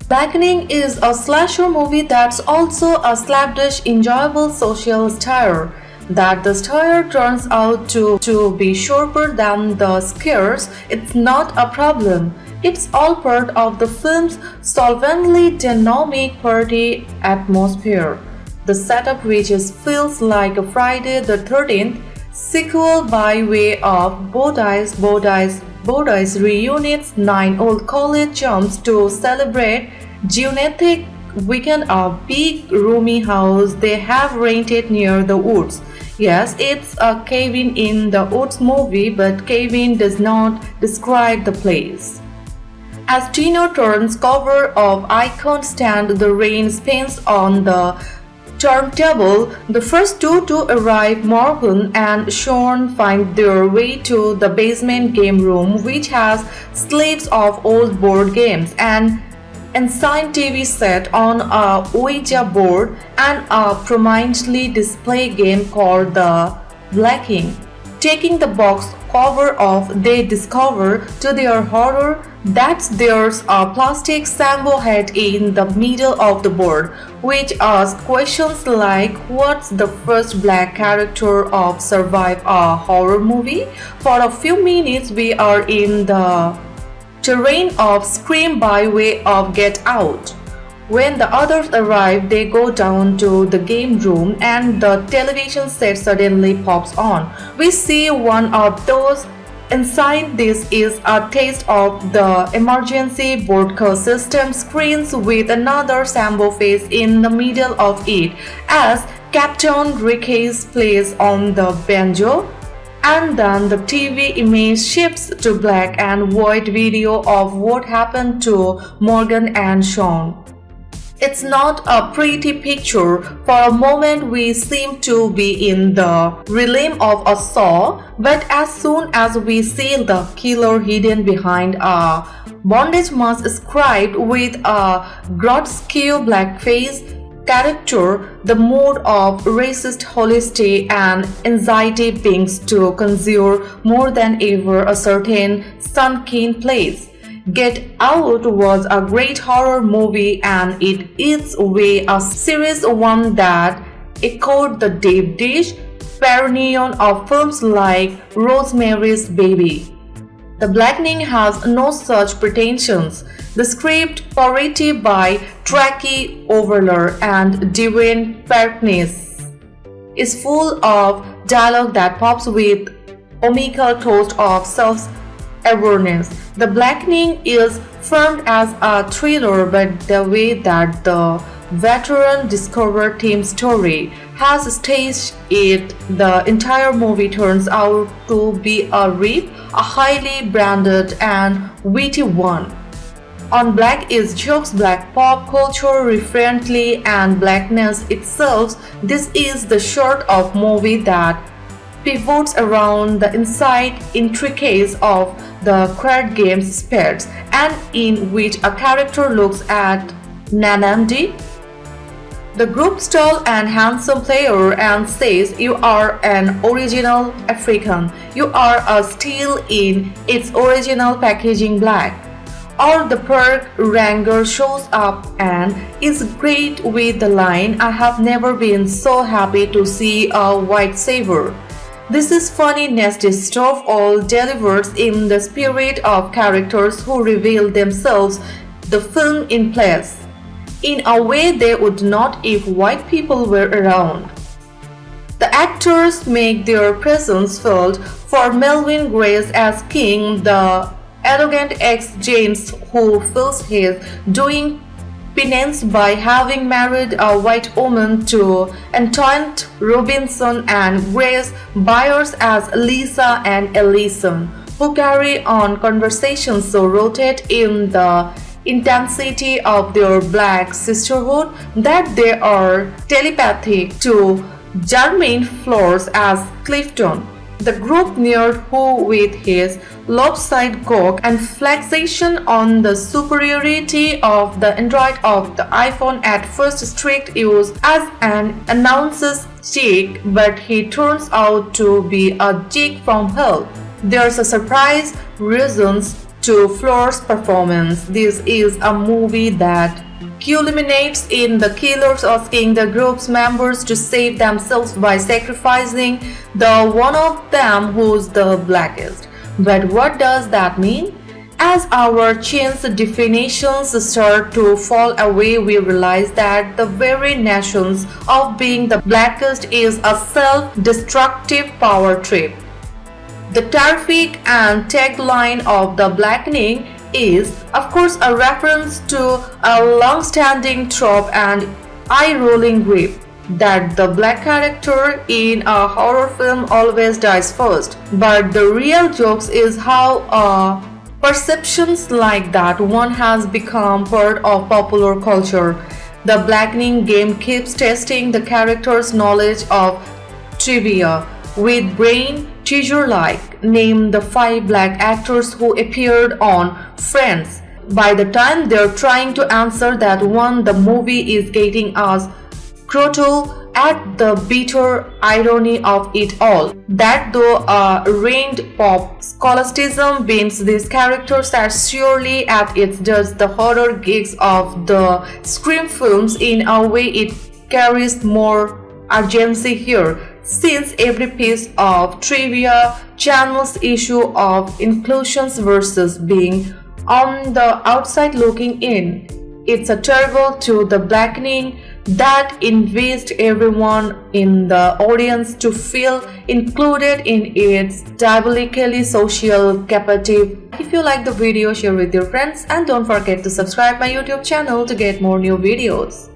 Blackening is a slasher movie that's also a slapdash enjoyable social satire. That the satire turns out to be sharper than the scares, it's not a problem. It's all part of the film's solvently dynamic party atmosphere. The setup which feels like a Friday the 13th sequel by way of Bodies reunites 9 old college chums to celebrate Juneteenth weekend a big roomy house they have rented near the woods. Yes, it's a cabin in the woods movie, but cabin does not describe the place. As Tina turns cover of Icon stand, the rain spins on the turntable. The first two to arrive, Morgan and Shawn, find their way to the basement game room, which has slaves of old board games, an ancient TV set on a Ouija board, and a prominently displayed game called the Blackening. Taking the box cover off, they discover, to their horror, that there's a plastic Sambo head in the middle of the board, which asks questions like what's the first black character of survive a horror movie? For a few minutes we are in the terrain of Scream by way of Get Out. When the others arrive, they go down to the game room and the television set suddenly pops on. We see one of those. Inside this is a taste of the emergency broadcast system screens with another Sambo face in the middle of it as Captain Ricky's plays on the banjo, and then the TV image shifts to black and white video of what happened to Morgan and Shawn. It's not a pretty picture. For a moment we seem to be in the realm of a saw, but as soon as we see the killer hidden behind a bondage mask scribed with a grotesque blackface character, the mood of racist honesty and anxiety begins to conjure more than ever a certain sunken place. Get Out was a great horror movie and it is way a series one that echoed the deep dish pantheon of films like Rosemary's Baby. The Blackening has no such pretensions. The script, parody by Tracy Overler and Devin Perkins, is full of dialogue that pops with omical toast of self-awareness. The Blackening is framed as a thriller, but the way that the veteran discovered theme story has staged it, the entire movie turns out to be a rip, a highly branded and witty one. On Black is jokes, black pop culture referently, and blackness itself. This is the sort of movie that pivots around the inside intricacies of the card game's spades, and in which a character looks at Nanandi, the group's tall and handsome player, and says, "You are an original African. You are a steel in its original packaging black." Or the park ranger shows up and is great with the line, "I have never been so happy to see a white savior." This is funny, nasty stuff, all delivered in the spirit of characters who reveal themselves the film in place, in a way they would not if white people were around. The actors make their presence felt. For Melvin Grace as King, the arrogant ex-James who feels he's doing penance by having married a white woman, to Antoine Robinson and Grace Byers as Lisa and Ellison, who carry on conversations so rooted in the intensity of their black sisterhood that they are telepathic, to Jermaine Flores as Clifton, the group nerd who, with his lopsided cock and fixation on the superiority of the Android of the iPhone, at first strict use as an announces chick, but he turns out to be a chick from hell. There's a surprise reasons to Floor's performance. This is a movie that culminates in the killers asking the group's members to save themselves by sacrificing the one of them who's the blackest. But what does that mean? As our chance definitions start to fall away, we realize that the very notions of being the blackest is a self-destructive power trip. The terrific and tagline of The Blackening is, of course, a reference to a long-standing trope and eye-rolling grip that the black character in a horror film always dies first. But the real joke is how perceptions like that one has become part of popular culture. The Blackening game keeps testing the character's knowledge of trivia with brain teaser like name the 5 black actors who appeared on Friends. By the time they're trying to answer that one, the movie is getting us crottle at the bitter irony of it all. That though a reigned pop scholasticism bends these characters as surely as it does the horror gigs of the Scream films, in a way it carries more urgency here, since every piece of trivia channels issue of inclusions versus being on the outside looking in. It's a terrible to The Blackening that invests everyone in the audience to feel included in its diabolically social captive. If you like the video, share with your friends and don't forget to subscribe my YouTube channel to get more new videos.